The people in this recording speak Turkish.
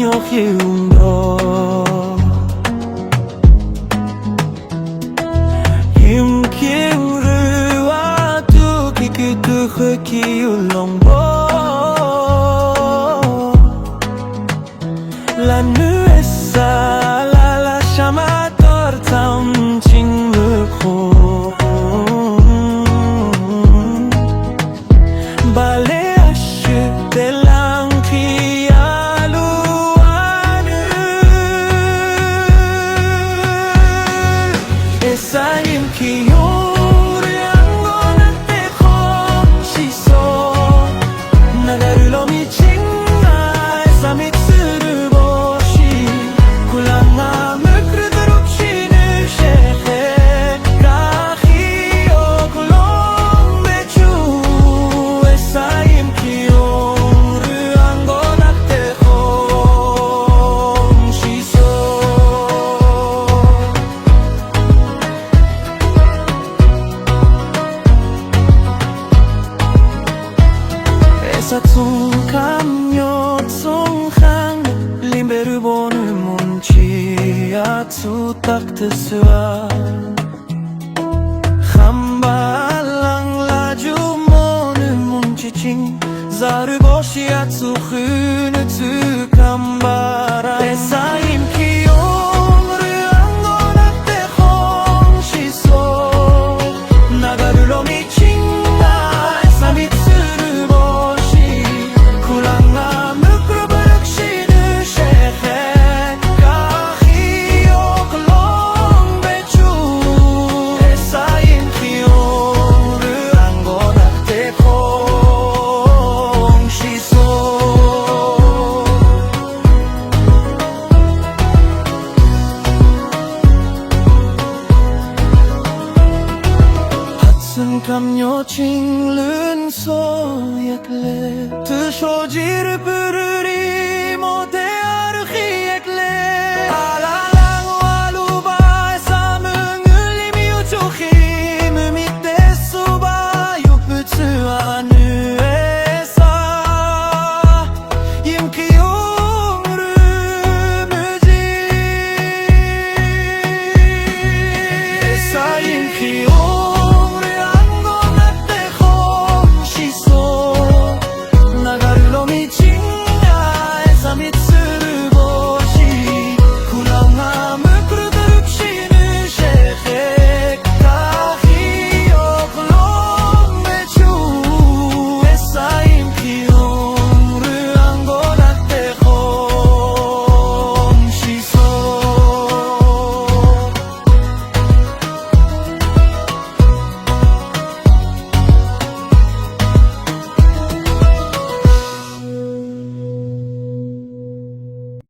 yok yeumdo Kim rua tu kikitu khaki ulongbo La nuit sale la chama tortam ching le khou Balayage de l'encre à l'ouane Esaim ki yuri angona te koshiso Nagaru lo michin ga esa mitsuru boshi Kulanga mukrudur uchinu shekhe Kahi okulong bechu Esaim ki yuri angona te koshiso Esa tsung kamyo tsung khang Limberu bonu munchi atsu taktesua Khamba lang laju monu munchi ching Zaru boshi atsu khunu tsu